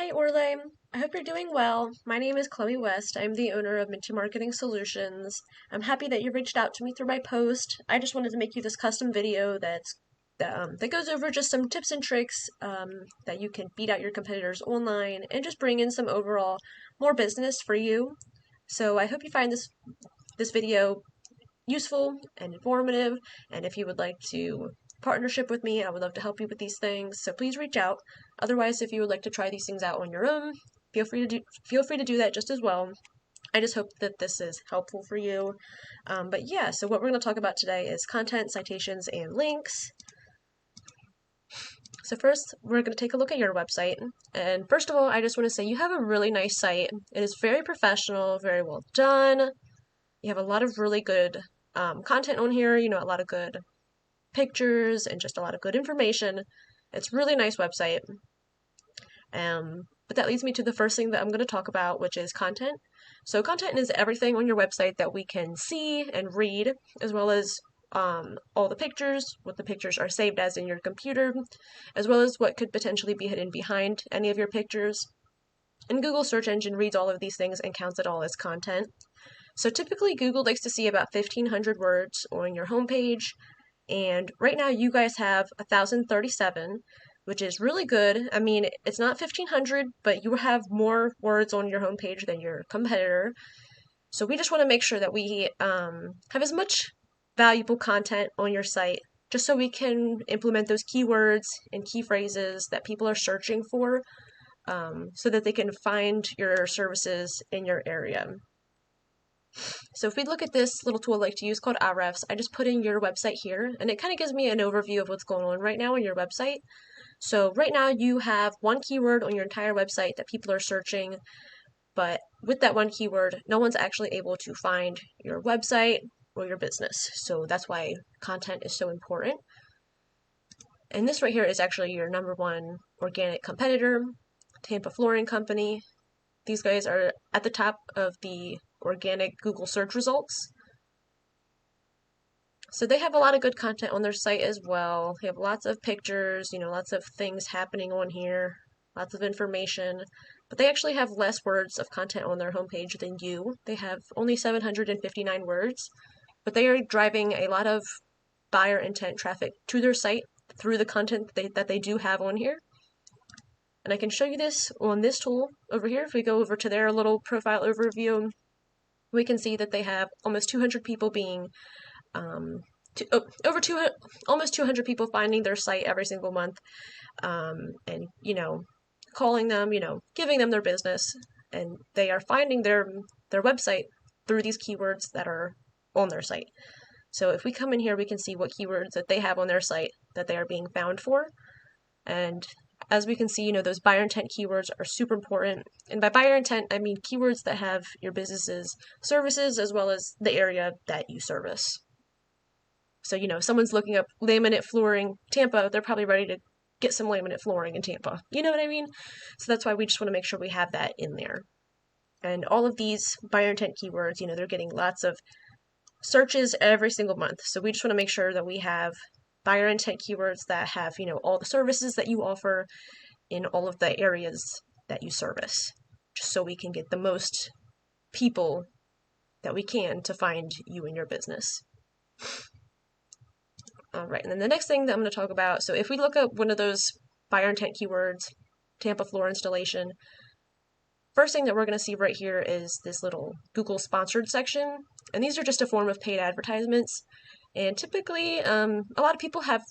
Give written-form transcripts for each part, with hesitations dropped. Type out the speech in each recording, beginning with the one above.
Hey Orle, I hope you're doing well. My name is Chloe West. I'm the owner of Minty Marketing Solutions. I'm happy that you reached out to me through my post. I just wanted to make you this custom video that goes over just some tips and tricks that you can beat out your competitors online and just bring in some overall more business for you. So I hope you find this video useful and informative. And if you would like to partnership with me, I would love to help you with these things. So please reach out. Otherwise, if you would like to try these things out on your own, feel free to do that just as well. I just hope that this is helpful for you. But yeah, so what we're going to talk about today is content, citations, and links. So first, we're going to take a look at your website. And first of all, I just want to say you have a really nice site. It is very professional, very well done. You have a lot of really good content on here, a lot of good pictures and just a lot of good information. It's a really nice website. But that leads me to the first thing that I'm going to talk about, which is content. So content is everything on your website that we can see and read, as well as all the pictures, what the pictures are saved as in your computer, as well as what could potentially be hidden behind any of your pictures. And Google search engine reads all of these things and counts it all as content. So typically Google likes to see about 1,500 words on your homepage, and right now you guys have 1,037, which is really good. I mean, it's not 1,500, but you have more words on your homepage than your competitor. So we just want to make sure that we have as much valuable content on your site, just so we can implement those keywords and key phrases that people are searching for, so that they can find your services in your area. So if we look at this little tool I like to use called Ahrefs, I just put in your website here, and it kind of gives me an overview of what's going on right now on your website. So right now you have one keyword on your entire website that people are searching, but with that one keyword, no one's actually able to find your website or your business. So that's why content is so important. And this right here is actually your number one organic competitor, Tampa Flooring Company. These guys are at the top of the organic Google search results. So they have a lot of good content on their site as well. They have lots of pictures, lots of things happening on here, lots of information, but they actually have less words of content on their homepage than you. They have only 759 words, but they are driving a lot of buyer intent traffic to their site through the content that they do have on here. And I can show you this on this tool over here. If we go over to their little profile overview, we can see that they have almost 200 people being, almost 200 people finding their site every single month, and, calling them, giving them their business, and they are finding their website through these keywords that are on their site. So if we come in here, we can see what keywords that they have on their site that they are being found for. And as we can see, those buyer intent keywords are super important. And by buyer intent, I mean keywords that have your business's services as well as the area that you service. So, someone's looking up laminate flooring Tampa, they're probably ready to get some laminate flooring in Tampa. You know what I mean? So that's why we just want to make sure we have that in there. And all of these buyer intent keywords, they're getting lots of searches every single month. So we just want to make sure that we have buyer intent keywords that have, all the services that you offer in all of the areas that you service, just so we can get the most people that we can to find you and your business. All right, and then the next thing that I'm going to talk about, so if we look up one of those buyer intent keywords, Tampa floor installation, first thing that we're going to see right here is this little Google sponsored section, and these are just a form of paid advertisements. And typically, a lot of people have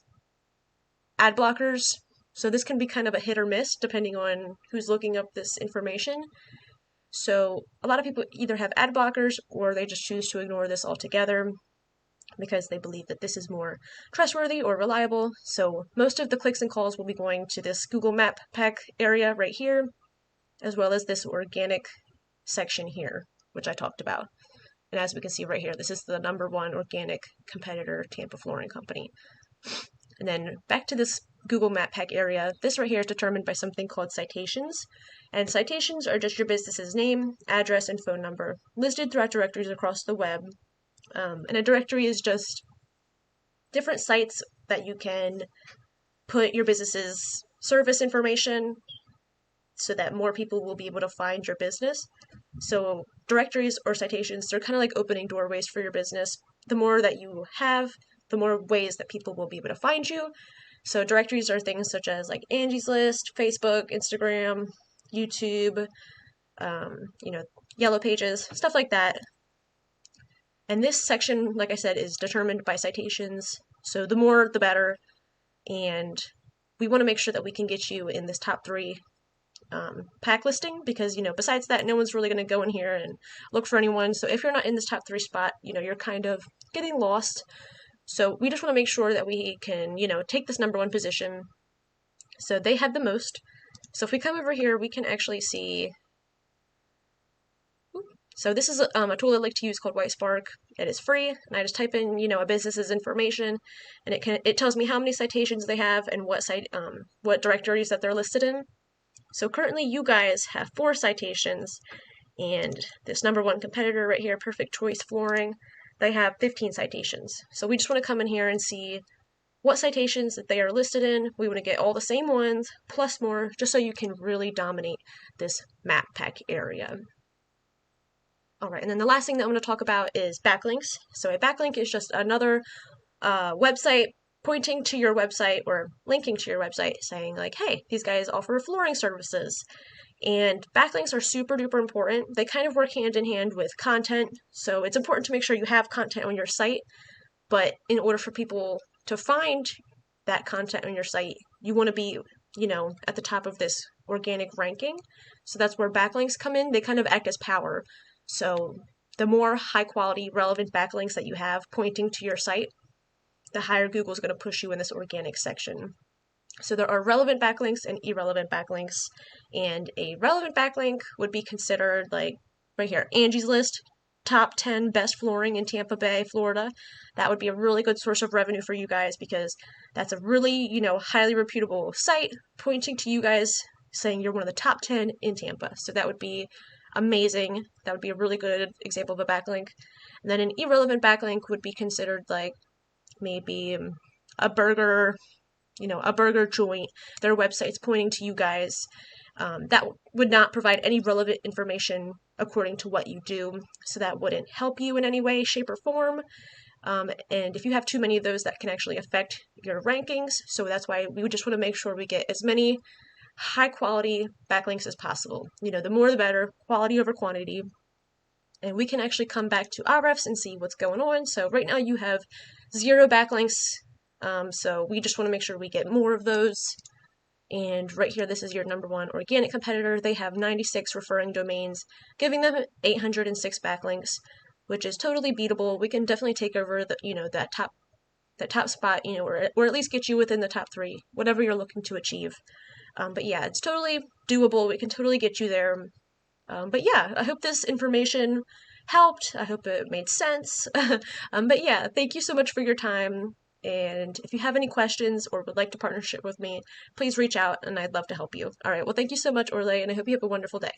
ad blockers, so this can be kind of a hit or miss depending on who's looking up this information. So a lot of people either have ad blockers or they just choose to ignore this altogether because they believe that this is more trustworthy or reliable. So most of the clicks and calls will be going to this Google Map Pack area right here, as well as this organic section here, which I talked about. And as we can see right here, this is the number one organic competitor, Tampa Flooring Company. And then back to this Google Map Pack area, this right here is determined by something called citations. And citations are just your business's name, address, and phone number listed throughout directories across the web. And a directory is just different sites that you can put your business's service information so that more people will be able to find your business. So directories or citations, they're kind of like opening doorways for your business. The more that you have, the more ways that people will be able to find you. So directories are things such as like Angie's List, Facebook, Instagram, YouTube, you know, Yellow Pages, stuff like that. And this section, like I said, is determined by citations. So the more, the better. And we want to make sure that we can get you in this top 3 pack listing, because, you know, besides that, no one's really going to go in here and look for anyone. So if you're not in this top 3 spot, you know, you're kind of getting lost. So we just want to make sure that we can, you know, take this number 1 position. So they have the most. So if we come over here, we can actually see. So this is a tool I like to use called WhiteSpark. It is free, and I just type in, you know, a business's information, and it tells me how many citations they have and what directories that they're listed in. So currently, you guys have 4 citations, and this number 1 competitor right here, Perfect Choice Flooring, they have 15 citations. So we just want to come in here and see what citations that they are listed in. We want to get all the same ones, plus more, just so you can really dominate this map pack area. Alright, and then the last thing that I'm going to talk about is backlinks. So a backlink is just another website pointing to your website or linking to your website saying like, hey, these guys offer flooring services. And backlinks are super duper important. They kind of work hand in hand with content. So it's important to make sure you have content on your site. But in order for people to find that content on your site, you want to be, you know, at the top of this organic ranking. So that's where backlinks come in. They kind of act as power. So the more high quality, relevant backlinks that you have pointing to your site, the higher Google's going to push you in this organic section. So there are relevant backlinks and irrelevant backlinks. And a relevant backlink would be considered like right here, Angie's List, top 10 best flooring in Tampa Bay, Florida. That would be a really good source of revenue for you guys, because that's a really, you know, highly reputable site pointing to you guys saying you're one of the top 10 in Tampa. So that would be amazing. That would be a really good example of a backlink. And then an irrelevant backlink would be considered like maybe a burger, you know, a burger joint. Their website's pointing to you guys. That would not provide any relevant information according to what you do. So that wouldn't help you in any way, shape, or form. And if you have too many of those, that can actually affect your rankings. So that's why we just want to make sure we get as many high quality backlinks as possible. You know, the more the better, quality over quantity. And we can actually come back to Ahrefs and see what's going on. So right now you have 0 backlinks. So we just want to make sure we get more of those. And right here, this is your number 1 organic competitor. They have 96 referring domains, giving them 806 backlinks, which is totally beatable. We can definitely take over the, you know, that top spot, you know, or at least get you within the top 3, whatever you're looking to achieve. But yeah, it's totally doable. We can totally get you there. But yeah, I hope this information helped. I hope it made sense. But yeah, thank you so much for your time. And if you have any questions or would like to partnership with me, please reach out and I'd love to help you. All right, well, thank you so much, Orlay, and I hope you have a wonderful day.